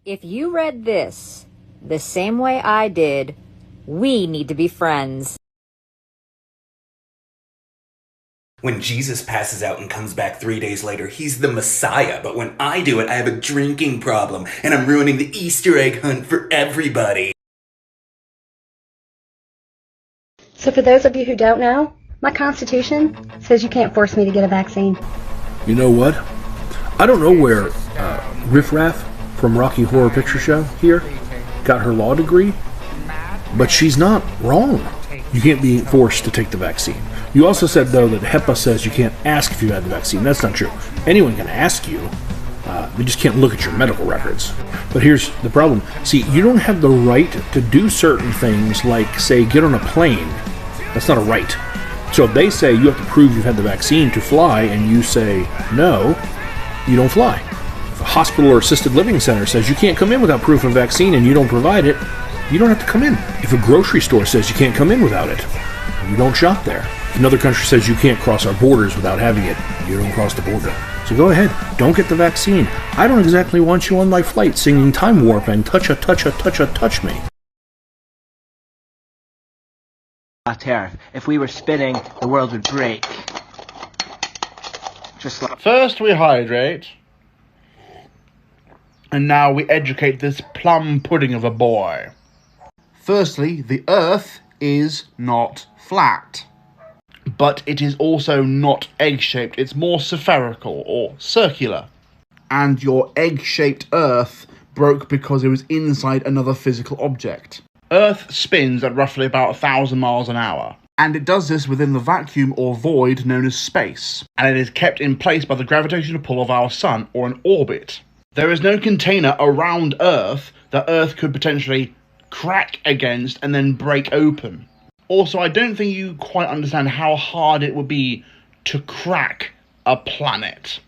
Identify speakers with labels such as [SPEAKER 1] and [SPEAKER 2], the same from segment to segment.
[SPEAKER 1] If you read this the same way I did, we need to be friends.
[SPEAKER 2] When Jesus passes out and comes back 3 days later, he's the Messiah. But when I do it, I have a drinking problem, and I'm ruining the Easter egg hunt for everybody.
[SPEAKER 3] So for those of you who don't know, my Constitution says you can't force me to get a vaccine.
[SPEAKER 4] You know what? I don't know where Riff Raff from Rocky Horror Picture Show here got her law degree, but she's not wrong. You can't be forced to take the vaccine. You also said, though, that HEPA says you can't ask if you had the vaccine. That's not true. Anyone can ask you. They just can't look at your medical records. But here's the problem. See, you don't have the right to do certain things like, say, get on a plane. That's not a right. So if they say you have to prove you've had the vaccine to fly, and you say no, you don't fly. If a hospital or assisted living center says you can't come in without proof of vaccine and you don't provide it, you don't have to come in. If a grocery store says you can't come in without it, you don't shop there. If another country says you can't cross our borders without having it, you don't cross the border. So go ahead, don't get the vaccine. I don't exactly want you on my flight singing Time Warp and touch me.
[SPEAKER 5] Tariff. If we were spinning, the world would break. Just like...
[SPEAKER 6] First we hydrate, and now we educate this plum pudding of a boy. Firstly, the Earth is not flat, but it is also not egg-shaped. It's more spherical or circular. And your egg-shaped Earth broke because it was inside another physical object. Earth spins at roughly about 1,000 miles an hour, and it does this within the vacuum or void known as space, and it is kept in place by the gravitational pull of our sun, or an orbit. There is no container around Earth that Earth could potentially crack against and then break open. Also, I don't think you quite understand how hard it would be to crack a planet.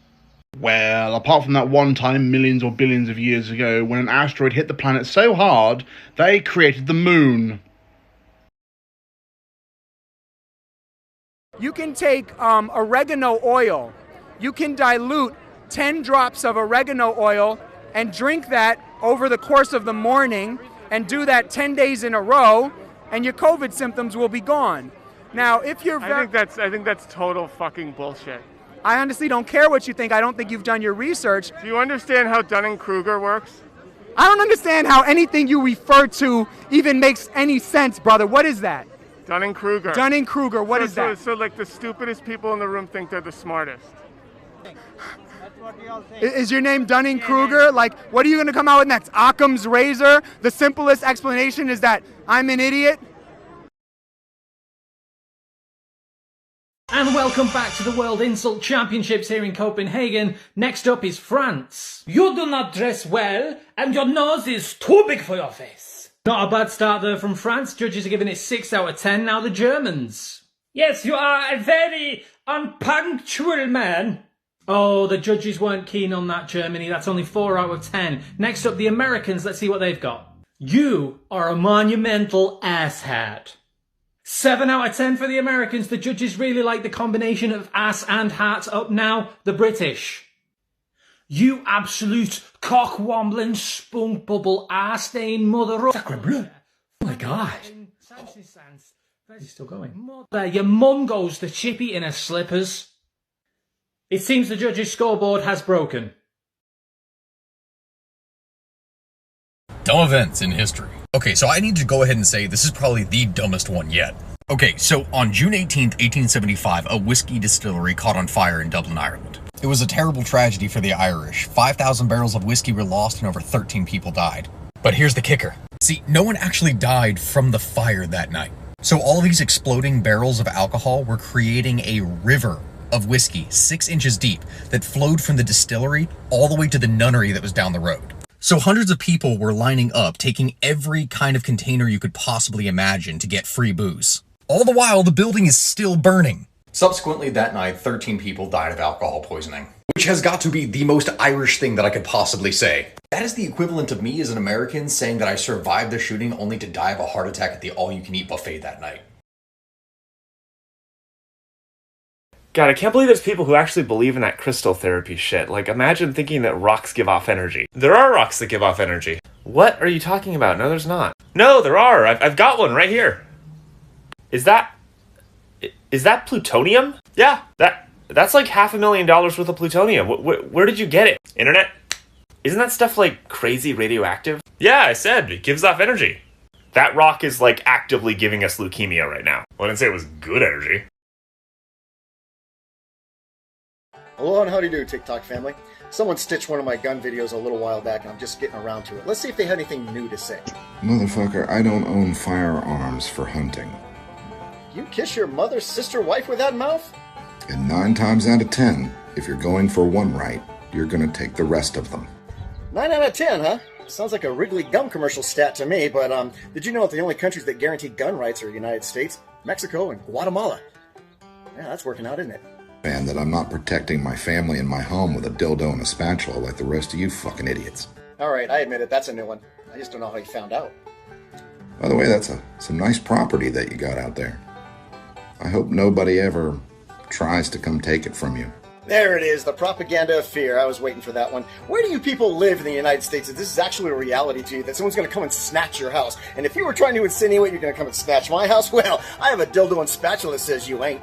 [SPEAKER 6] Well, apart from that one time millions or billions of years ago when an asteroid hit the planet so hard, they created the moon.
[SPEAKER 7] You can take oregano oil. You can dilute 10 drops of oregano oil and drink that over the course of the morning and do that 10 days in a row, and your COVID symptoms will be gone. Now, if you're
[SPEAKER 8] I think that's total fucking bullshit.
[SPEAKER 7] I honestly don't care what you think. I don't think you've done your research.
[SPEAKER 8] Do you understand how Dunning-Kruger works?
[SPEAKER 7] I don't understand how anything you refer to even makes any sense, brother. What is that?
[SPEAKER 8] Dunning-Kruger.
[SPEAKER 7] Dunning-Kruger, what is that?
[SPEAKER 8] So like the stupidest people in the room think they're the smartest.
[SPEAKER 7] Is your name Dunning-Kruger? Like, what are you going to come out with next? Occam's razor? The simplest explanation is that I'm an idiot?
[SPEAKER 9] And welcome back to the World Insult Championships here in Copenhagen. Next up is France. You do not dress well, and your nose is too big for your face. Not a bad start there from France. Judges are giving it 6 out of 10. Now the Germans. Yes, you are a very unpunctual man. Oh, the judges weren't keen on that, Germany. That's only 4 out of 10. Next up, the Americans. Let's see what they've got. You are a monumental asshat. 7 out of 10 for the Americans. The judges really like the combination of ass and hat. Up now, the British. You absolute cock-wombling, spunk-bubble, ass-stained mother of... Sacre bleu. Oh my God. He's still going. Your mum goes to Chippy in her slippers. It seems the judges' scoreboard has broken.
[SPEAKER 10] Dumb events in history. Okay, so I need to go ahead and say this is probably the dumbest one yet. Okay, so on June 18th, 1875, a whiskey distillery caught on fire in Dublin, Ireland. It was a terrible tragedy for the Irish. 5,000 barrels of whiskey were lost and over 13 people died. But here's the kicker. See, no one actually died from the fire that night. So all these exploding barrels of alcohol were creating a river of whiskey 6 inches deep that flowed from the distillery all the way to the nunnery that was down the road. So hundreds of people were lining up, taking every kind of container you could possibly imagine to get free booze. All the while, the building is still burning. Subsequently, that night, 13 people died of alcohol poisoning, which has got to be the most Irish thing that I could possibly say. That is the equivalent of me as an American saying that I survived the shooting only to die of a heart attack at the all-you-can-eat buffet that night.
[SPEAKER 11] God, I can't believe there's people who actually believe in that crystal therapy shit. Like, imagine thinking that rocks give off energy. There are rocks that give off energy. What are you talking about? No, there's not. No, there are. I've got one right here. Is that plutonium? Yeah, that's like $500,000 worth of plutonium. Where did you get it? Internet? Isn't that stuff like crazy radioactive? Yeah, I said it gives off energy. That rock is like actively giving us leukemia right now. Well, I didn't say it was good energy.
[SPEAKER 12] Hello and howdy do, TikTok family. Someone stitched one of my gun videos a little while back and I'm just getting around to it. Let's see if they had anything new to say.
[SPEAKER 13] Motherfucker, I don't own firearms for hunting.
[SPEAKER 12] You kiss your mother, sister, wife with that mouth?
[SPEAKER 13] And 9 times out of 10, if you're going for one right, you're gonna take the rest of them.
[SPEAKER 12] 9 out of 10, huh? Sounds like a Wrigley gum commercial stat to me, but did you know that the only countries that guarantee gun rights are the United States, Mexico, and Guatemala? Yeah, that's working out, isn't it?
[SPEAKER 13] And that I'm not protecting my family and my home with a dildo and a spatula like the rest of you fucking idiots.
[SPEAKER 12] Alright, I admit it, that's a new one. I just don't know how you found out.
[SPEAKER 13] By the way, that's some nice property that you got out there. I hope nobody ever tries to come take it from you.
[SPEAKER 12] There it is, the propaganda of fear. I was waiting for that one. Where do you people live in the United States if this is actually a reality to you, that someone's going to come and snatch your house? And if you were trying to insinuate you're going to come and snatch my house, well, I have a dildo and spatula that says you ain't.